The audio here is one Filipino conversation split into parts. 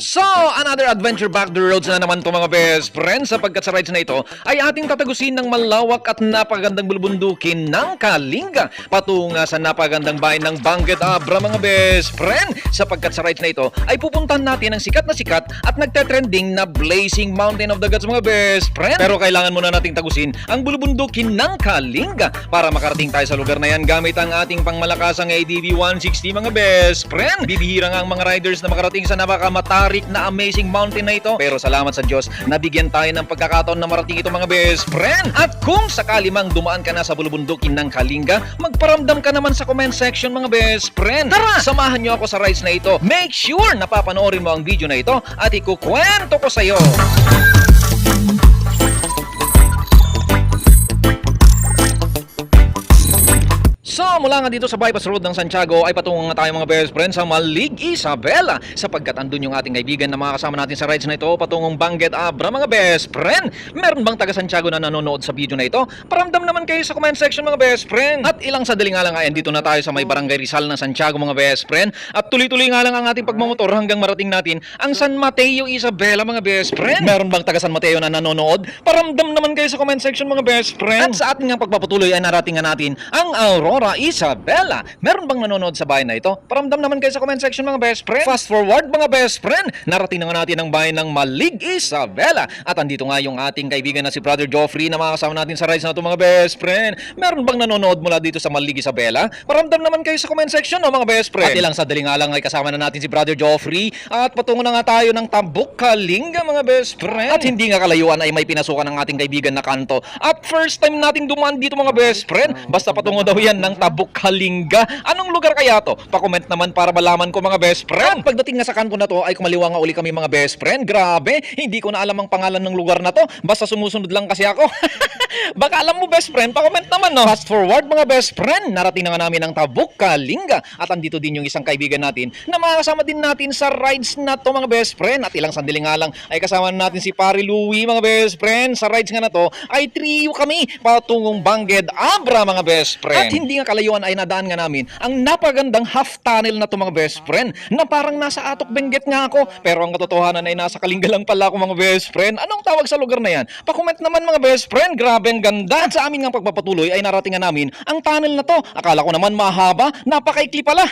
So, another adventure back the roads na naman to mga best friends, sapagkat sa rides na ito ay ating tatagusin ng malawak at napagandang bulubundukin ng Kalinga patungo sa napagandang bayan ng Bangued Abra mga best friend, sapagkat sa rides na ito ay pupuntahan natin ang sikat at nagte-trending na Blazing Mountain of the Gods mga best friend. Pero kailangan muna nating tagusin ang bulubundukin ng Kalinga para makarating tayo sa lugar na yan gamit ang ating pangmalakasang ADV 160 mga best friend. Bibihira nga ang mga riders na makarating sa napakamatarik na amazing mountain na ito, pero salamat sa Diyos nabigyan tayo ng pagkakataon na marating ito mga best friend. At kung sakali mang dumaan ka na sa bulubundukin ng Kalinga, magparamdam ka naman sa comment section mga best friend. Tara, samahan nyo ako sa rides na ito. Make sure na papanoorin mo ang video na ito at ikukwento ko sa iyo. So, mula nga dito sa bypass road ng Santiago ay patungo nga tayo mga best friends sa Malig, Isabela, sapagkat andun yung ating kaibigan na makakasama natin sa rides na ito patungong Bangued Abra mga best friend. Meron bang taga Santiago na nanonood sa video na ito? Paramdam naman kayo sa comment section mga best friend. At ilang sandali nga lang dito na tayo sa may barangay Rizal ng Santiago mga best friend. At tuloy-tuloy nga lang ang ating pagmamotor hanggang marating natin ang San Mateo, Isabela mga best friend. Meron bang taga San Mateo na nanonood? Paramdam naman kayo sa comment section mga best friend. At sa ating nga pagpapatuloy ay narating nga natin ang Aurora, Isabela. Meron bang nanonood sa bayan na ito? Paramdam naman kayo sa comment section mga best friend. Fast forward mga best friend, narating na nga natin ang bayan ng Malig, Isabela. At andito nga yung ating kaibigan na si Brother Joffrey na makakasama natin sa rides na ito mga best friend. Meron bang nanonood mula dito sa Malig, Isabela? Paramdam naman kayo sa comment section no mga best friend. At ilang sandali nga lang ay kasama na natin si Brother Joffrey at patungo na nga tayo ng Tabuk, Kalinga mga best friend. At hindi nga kalayuan ay may pinasukan ng ating kaibigan na kanto. At first time nating dumaan dito mga best friend, basta patungo daw yan ng Tabuk, Kalinga. Anong lugar kaya to? Pa-comment naman para malaman ko mga best friend. At pagdating nga sa kanto na to ay kumaliwa nga uli kami mga best friend. Grabe, hindi ko na alam ang pangalan ng lugar na to. Basta sumusunod lang kasi ako. Baka alam mo best friend, pa-comment naman no. Fast forward mga best friend, narating na nga namin ang Tabuk, Kalinga. At andito din yung isang kaibigan natin na makakasama din natin sa rides na to mga best friend. At ilang sandali nga lang ay kasama natin si Pare Louie mga best friend. Sa rides nga na to ay trio kami patungong Bangued Abra mga best friend. At hindi nga kalayuan ay nadaan nga namin ang napagandang half tunnel na to mga best friend na parang nasa Atok Benguet nga ako, pero ang katotohanan ay nasa Kalinga lang pala ako mga best friend. Anong tawag sa lugar na yan? Pa-comment naman mga best friend. Grabe ang ganda. At sa amin nga pagpapatuloy ay narating nga namin ang tunnel na to. Akala ko naman mahaba, napakaikli pala.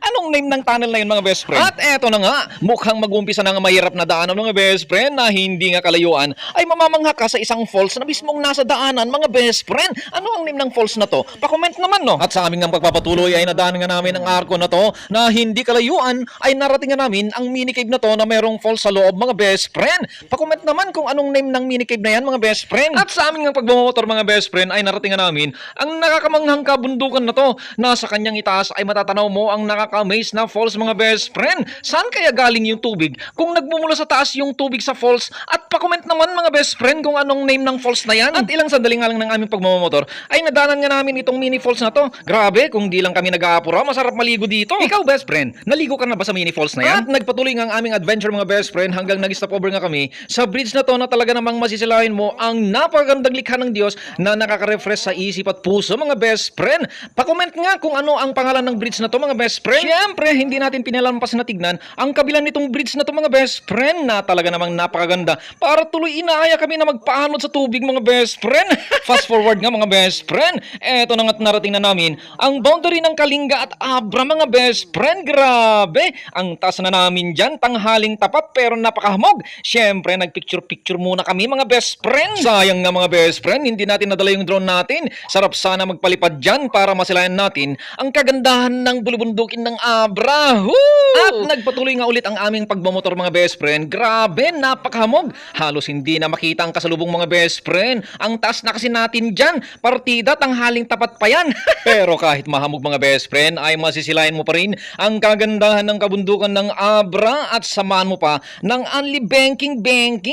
Anong name ng tunnel na yun mga best friend? At eto na nga, mukhang mag-umpisa na nga mahirap na daanan mga best friend na hindi nga kalayuan ay mamamangha ka sa isang falls na mismong nasa daanan mga best friend. Ano ang name ng falls na to? Pa-comment naman no. At sa aming nga pagpapatuloy ay nadaan nga namin ang arko na to na hindi kalayuan ay narating nga namin ang mini cave na to na merong falls sa loob mga best friend. Pa-comment naman kung anong name ng mini cave na yan mga best friend. At sa aming nga pagmamotor mga best friend ay narating nga namin ang nakakamanghang kabundukan na to na sa kanyang itaas ay matatanaw mo ang nakaka-amaze na falls mga best friend. Saan kaya galing yung tubig kung nagmumula sa taas yung tubig sa falls? At pa-comment naman mga best friend kung anong name ng falls na yan. At ilang sandali nga lang ng aming pagmamotor ay nadaanan nga namin itong mini falls na to. Grabe, kung di lang kami nag-aapura, masarap maligo dito. Ikaw best friend, naligo ka na ba sa mini falls na yan? At nagpatuloy nga ang aming adventure mga best friend hanggang nag-stop over nga kami sa bridge na to na talaga namang masisilahin mo ang napakagandang likha ng Diyos na nakaka-refresh sa isip at puso mga best friend. Pa-comment nga kung ano ang pangalan ng bridge na to mga best friend. Siyempre, hindi natin pinalampas na tignan ang kabilang nitong bridge na to mga best friend na talaga namang napakaganda para tuloy inaaya kami na magpaanod sa tubig mga best friend. Fast forward nga mga best friend, eto na nga't narating na namin ang boundary ng Kalinga at Abra mga best friend. Grabe, ang taas na namin dyan, tanghaling tapat pero napakahamog. Siyempre, nagpicture-picture muna kami mga best friend. Sayang nga mga best friend, hindi natin nadala yung drone natin. Sarap sana magpalipad dyan para masilayan natin ang kagandahan ng bulubundukin ng Abra. Woo! At nagpatuloy nga ulit ang aming pagmamotor mga best friend. Grabe, napakahamog. Halos hindi na makita ang kasalubong mga best friend. Ang taas na kasi natin dyan, partida tanghaling tapat pa yan. Pero kahit mahamog mga best friend ay masisilayan mo pa rin ang kagandahan ng kabundukan ng Abra at samahan mo pa ng only banking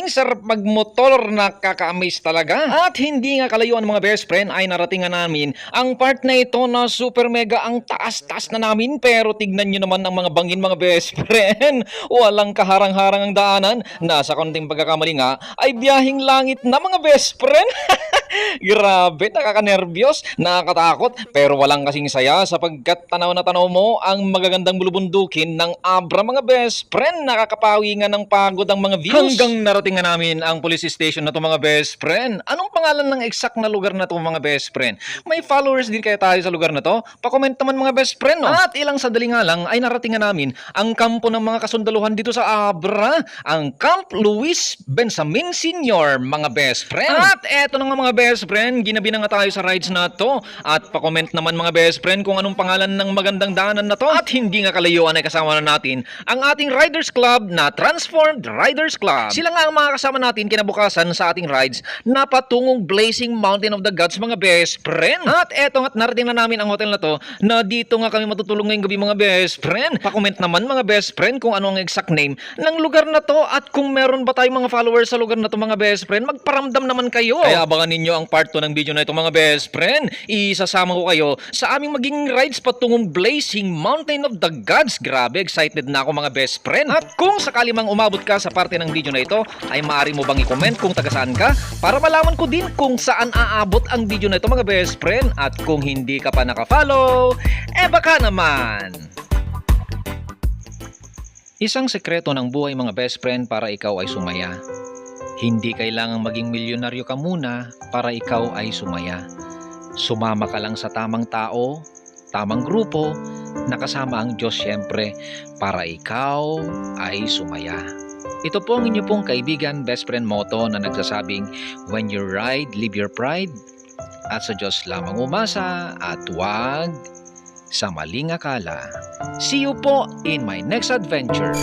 sarap magmotor, nakaka-amaze talaga. At hindi nga kalayuan mga best friend ay narating nga namin ang part na ito na super mega ang taas-taas na namin, pero tignan nyo naman ang mga bangin mga best friend. Walang kaharang-harang ang daanan, nasa konting pagkakamali nga ay biyahing langit na mga best friend. Grabe, nakakanerbiyos, nakakatakot, pero walang kasing saya sapagkat tanaw na tanaw mo ang magagandang bulubundukin ng Abra mga best friend. Nakakapawi nga ng pagod ang mga views. Hanggang narating nga namin ang police station na to mga best friend. Anong pangalan ng exact na lugar na to mga best friend? May followers din kaya tayo sa lugar na to? Pa-comment naman mga best friend, no? At ilang sandali nga lang ay narating nga namin ang kampo ng mga kasundaluhan dito sa Abra, ang Camp Luis Benjamin Sr. mga best friend. At eto na nga mga best friend, ginabi na nga tayo sa rides na to. At pa-comment naman mga best friend kung anong pangalan ng magandang daanan na to. At hindi nga kalayuan ay kasama na natin ang ating Riders Club na Transformed Riders Club. Sila nga ang mga kasama natin kinabukasan sa ating rides na patungong Blazing Mountain of the Gods mga best friend. At eto nga't narating na namin ang hotel na to na dito nga kami matutulog ngayong gabi mga best friend. Pa-comment naman mga best friend kung ano ang exact name ng lugar na to at kung meron ba tayong mga followers sa lugar na to mga best friend, magparamdam naman kayo. Kaya abangan ninyo ang part 2 ng video na ito mga best friend. Isasama ko kayo sa aming maging rides patungong Blazing Mountain of the Gods. Grabe, excited na ako mga best friend. At kung sakali mang umabot ka sa parte ng video na ito, ay maaari mo bang i-comment kung taga saan ka para malaman ko din kung saan aabot ang video na ito mga best friend. At kung hindi ka pa nakafollow, baka naman. Isang sekreto ng buhay mga best friend para ikaw ay sumaya. Hindi kailangang maging milyonaryo ka muna para ikaw ay sumaya. Sumama ka lang sa tamang tao, tamang grupo, nakasama ang Diyos siyempre para ikaw ay sumaya. Ito po ang inyo pong kaibigan, best friend motto na nagsasabing, when you ride, leave your pride, at sa Diyos lamang umasa at huwag sa maling akala. See you po in my next adventure.